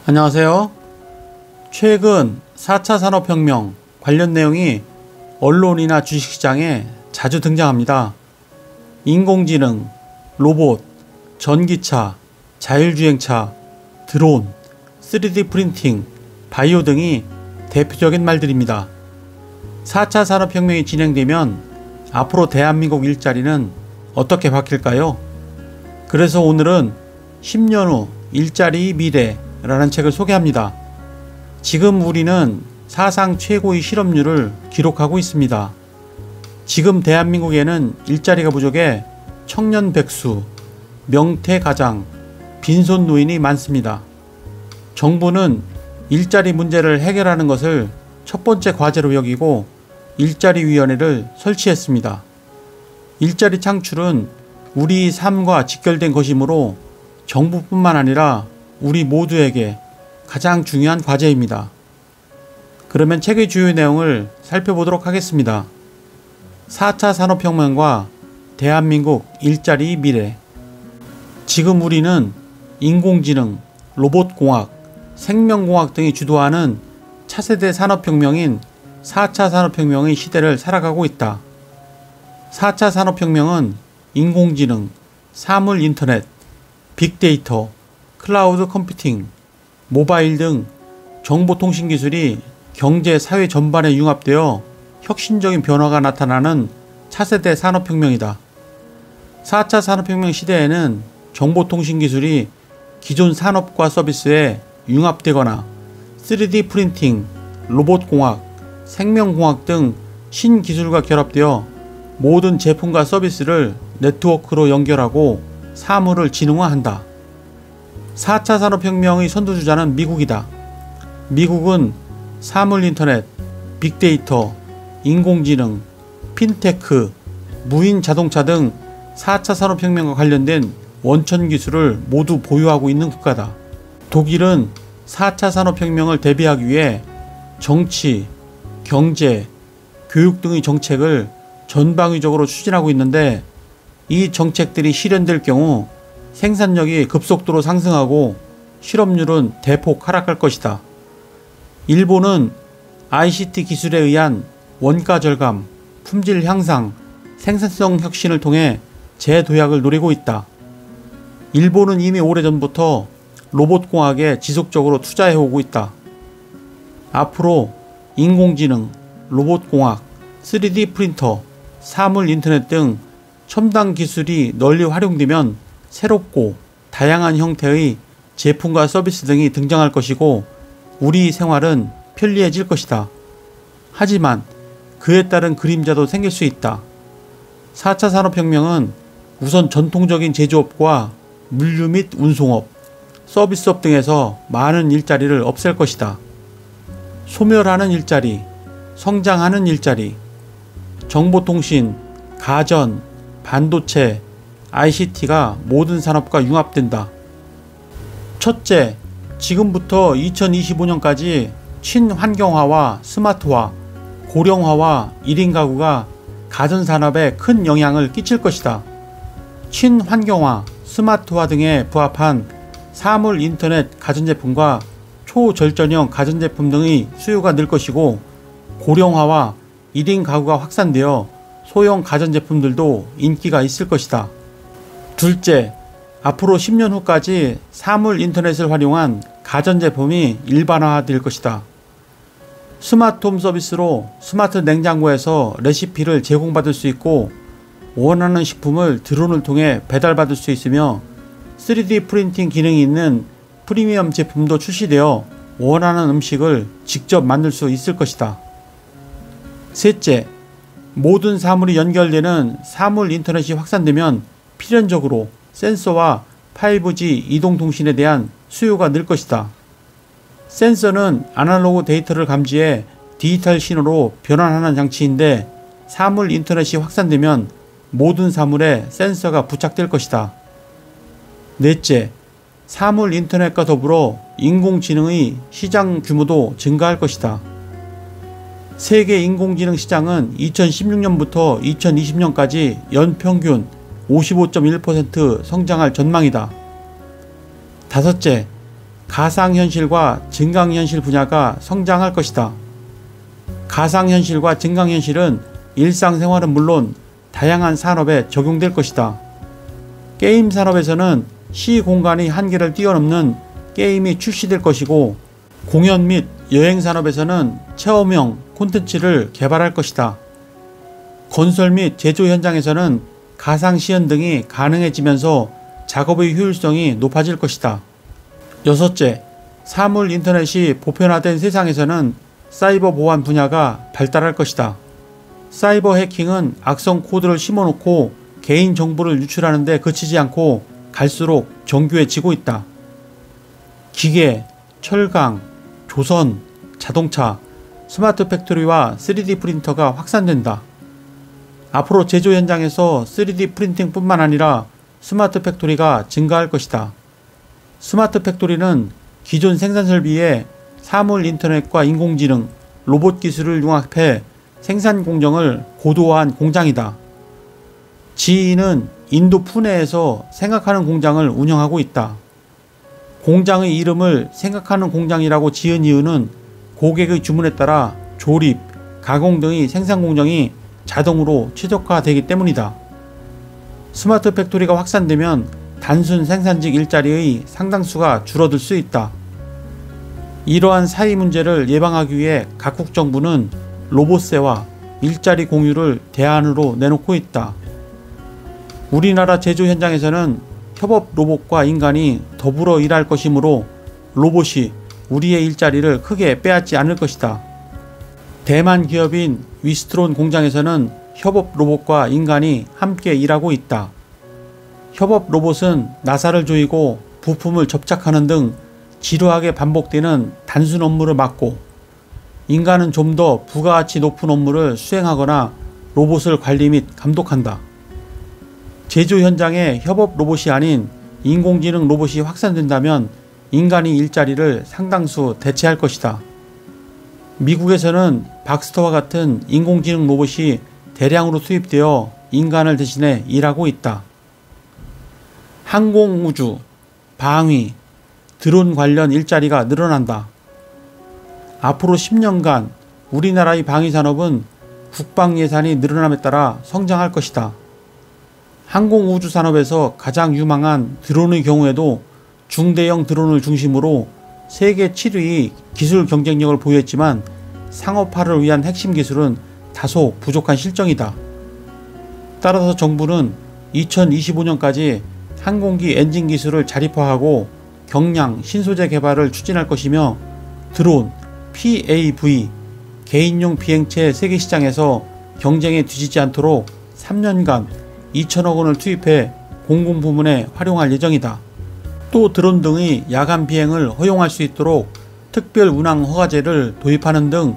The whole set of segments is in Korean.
안녕하세요. 최근 4차 산업혁명 관련 내용이 언론이나 주식시장에 자주 등장합니다. 인공지능, 로봇, 전기차, 자율주행차, 드론, 3D 프린팅, 바이오 등이 대표적인 말들입니다. 4차 산업혁명이 진행되면 앞으로 대한민국 일자리는 어떻게 바뀔까요? 그래서 오늘은 10년 후 일자리의 미래라는 책을 소개합니다. 지금 우리는 사상 최고의 실업률을 기록하고 있습니다. 지금 대한민국에는 일자리가 부족해 청년 백수, 명퇴 가장, 빈손 노인이 많습니다. 정부는 일자리 문제를 해결하는 것을 첫 번째 과제로 여기고 일자리위원회를 설치했습니다. 일자리 창출은 우리 삶과 직결된 것이므로 정부뿐만 아니라 우리 모두에게 가장 중요한 과제입니다. 그러면 책의 주요 내용을 살펴보도록 하겠습니다. 4차 산업혁명과 대한민국 일자리 미래. 지금 우리는 인공지능, 로봇공학, 생명공학 등이 주도하는 차세대 산업혁명인 4차 산업혁명의 시대를 살아가고 있다. 4차 산업혁명은 인공지능, 사물인터넷, 빅데이터, 클라우드 컴퓨팅, 모바일 등 정보통신기술이 경제, 사회 전반에 융합되어 혁신적인 변화가 나타나는 차세대 산업혁명이다. 4차 산업혁명 시대에는 정보통신기술이 기존 산업과 서비스에 융합되거나 3D 프린팅, 로봇공학, 생명공학 등 신기술과 결합되어 모든 제품과 서비스를 네트워크로 연결하고 사물을 지능화한다. 4차 산업혁명의 선두주자는 미국이다. 미국은 사물인터넷, 빅데이터, 인공지능, 핀테크, 무인 자동차 등 4차 산업혁명과 관련된 원천 기술을 모두 보유하고 있는 국가다. 독일은 4차 산업혁명을 대비하기 위해 정치, 경제, 교육 등의 정책을 전방위적으로 추진하고 있는데 이 정책들이 실현될 경우 생산력이 급속도로 상승하고 실업률은 대폭 하락할 것이다. 일본은 ICT 기술에 의한 원가 절감, 품질 향상, 생산성 혁신을 통해 재도약을 노리고 있다. 일본은 이미 오래전부터 로봇공학에 지속적으로 투자해오고 있다. 앞으로 인공지능, 로봇공학, 3D 프린터, 사물인터넷 등 첨단 기술이 널리 활용되면 새롭고 다양한 형태의 제품과 서비스 등이 등장할 것이고 우리 생활은 편리해질 것이다. 하지만 그에 따른 그림자도 생길 수 있다. 4차 산업혁명은 우선 전통적인 제조업과 물류 및 운송업, 서비스업 등에서 많은 일자리를 없앨 것이다. 소멸하는 일자리, 성장하는 일자리, 정보통신, 가전, 반도체, ICT가 모든 산업과 융합된다. 첫째, 지금부터 2025년까지 친환경화와 스마트화, 고령화와 1인 가구가 가전산업에 큰 영향을 끼칠 것이다. 친환경화, 스마트화 등에 부합한 사물인터넷 가전제품과 초절전형 가전제품 등의 수요가 늘 것이고 고령화와 1인 가구가 확산되어 소형 가전제품들도 인기가 있을 것이다. 둘째, 앞으로 10년 후까지 사물인터넷을 활용한 가전제품이 일반화될 것이다. 스마트홈 서비스로 스마트 냉장고에서 레시피를 제공받을 수 있고 원하는 식품을 드론을 통해 배달받을 수 있으며 3D 프린팅 기능이 있는 프리미엄 제품도 출시되어 원하는 음식을 직접 만들 수 있을 것이다. 셋째, 모든 사물이 연결되는 사물 인터넷이 확산되면 필연적으로 센서와 5G 이동통신에 대한 수요가 늘 것이다. 센서는 아날로그 데이터를 감지해 디지털 신호로 변환하는 장치인데 사물 인터넷이 확산되면 모든 사물에 센서가 부착될 것이다. 넷째, 사물 인터넷과 더불어 인공지능의 시장 규모도 증가할 것이다. 세계 인공지능 시장은 2016년부터 2020년까지 연평균 55.1% 성장할 전망이다. 다섯째, 가상현실과 증강현실 분야가 성장할 것이다. 가상현실과 증강현실은 일상생활은 물론 다양한 산업에 적용될 것이다. 게임 산업에서는 시공간의 한계를 뛰어넘는 게임이 출시될 것이고, 공연 및 여행 산업에서는 체험형 콘텐츠를 개발할 것이다. 건설 및 제조 현장에서는 가상시연 등이 가능해지면서 작업의 효율성이 높아질 것이다. 여섯째, 사물 인터넷이 보편화된 세상에서는 사이버 보안 분야가 발달할 것이다. 사이버 해킹은 악성 코드를 심어놓고 개인 정보를 유출하는 데 그치지 않고 갈수록 정교해지고 있다. 기계, 철강, 조선, 자동차, 스마트 팩토리와 3D 프린터가 확산된다. 앞으로 제조 현장에서 3D 프린팅뿐만 아니라 스마트 팩토리가 증가할 것이다. 스마트 팩토리는 기존 생산 설비에 사물 인터넷과 인공지능, 로봇 기술을 융합해 생산 공정을 고도화한 공장이다. GE는 인도 푸네에서 생각하는 공장을 운영하고 있다. 공장의 이름을 생각하는 공장이라고 지은 이유는 고객의 주문에 따라 조립, 가공 등의 생산 공정이 자동으로 최적화되기 때문이다. 스마트 팩토리가 확산되면 단순 생산직 일자리의 상당수가 줄어들 수 있다. 이러한 사회 문제를 예방하기 위해 각국 정부는 로봇세와 일자리 공유를 대안으로 내놓고 있다. 우리나라 제조 현장에서는 협업 로봇과 인간이 더불어 일할 것이므로 로봇이 우리의 일자리를 크게 빼앗지 않을 것이다. 대만 기업인 위스트론 공장에서는 협업 로봇과 인간이 함께 일하고 있다. 협업 로봇은 나사를 조이고 부품을 접착하는 등 지루하게 반복되는 단순 업무를 맡고, 인간은 좀 더 부가가치 높은 업무를 수행하거나 로봇을 관리 및 감독한다. 제조 현장에 협업 로봇이 아닌 인공지능 로봇이 확산된다면 인간이 일자리를 상당수 대체할 것이다. 미국에서는 박스터와 같은 인공지능 로봇이 대량으로 투입되어 인간을 대신해 일하고 있다. 항공우주, 방위, 드론 관련 일자리가 늘어난다. 앞으로 10년간 우리나라의 방위산업은 국방 예산이 늘어남에 따라 성장할 것이다. 항공우주 산업에서 가장 유망한 드론의 경우에도 중대형 드론을 중심으로 세계 7위의 기술 경쟁력을 보유했지만 상업화를 위한 핵심 기술은 다소 부족한 실정이다. 따라서 정부는 2025년까지 항공기 엔진 기술을 자립화하고 경량 신소재 개발을 추진할 것이며, 드론, PAV, 개인용 비행체 세계 시장에서 경쟁에 뒤지지 않도록 3년간 2천억 원을 투입해 공공부문에 활용할 예정이다. 또 드론 등의 야간 비행을 허용할 수 있도록 특별 운항 허가제를 도입하는 등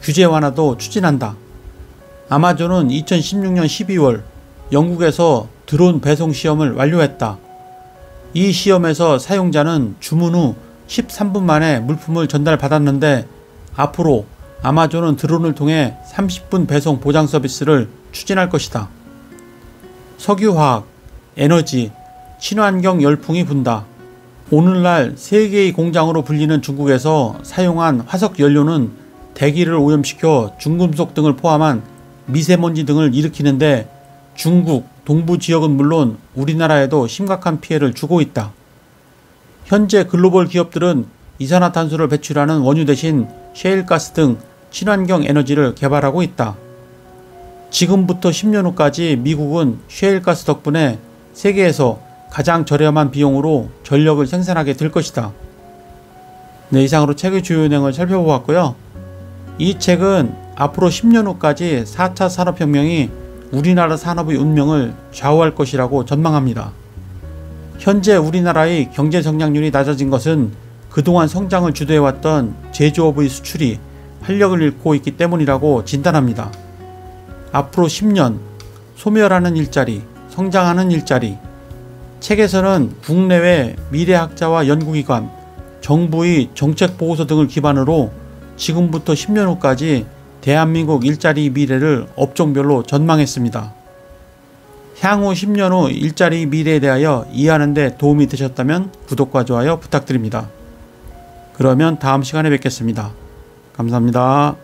규제 완화도 추진한다. 아마존은 2016년 12월 영국에서 드론 배송 시험을 완료했다. 이 시험에서 사용자는 주문 후 13분 만에 물품을 전달받았는데, 앞으로 아마존은 드론을 통해 30분 배송 보장 서비스를 추진할 것이다. 석유화학, 에너지, 친환경 열풍이 분다. 오늘날 세계의 공장으로 불리는 중국에서 사용한 화석 연료는 대기를 오염시켜 중금속 등을 포함한 미세먼지 등을 일으키는데, 중국 동부 지역은 물론 우리나라에도 심각한 피해를 주고 있다. 현재 글로벌 기업들은 이산화탄소를 배출하는 원유 대신 셰일가스 등 친환경 에너지를 개발하고 있다. 지금부터 10년 후까지 미국은 셰일가스 덕분에 세계에서 가장 저렴한 비용으로 전력을 생산하게 될 것이다. 네, 이상으로 책의 주요 내용을 살펴보았고요. 이 책은 앞으로 10년 후까지 4차 산업혁명이 우리나라 산업의 운명을 좌우할 것이라고 전망합니다. 현재 우리나라의 경제 성장률이 낮아진 것은 그동안 성장을 주도해왔던 제조업의 수출이 활력을 잃고 있기 때문이라고 진단합니다. 앞으로 10년, 소멸하는 일자리, 성장하는 일자리. 책에서는 국내외 미래학자와 연구기관, 정부의 정책보고서 등을 기반으로 지금부터 10년 후까지 대한민국 일자리 미래를 업종별로 전망했습니다. 향후 10년 후 일자리 미래에 대하여 이해하는 데 도움이 되셨다면 구독과 좋아요 부탁드립니다. 그러면 다음 시간에 뵙겠습니다. 감사합니다.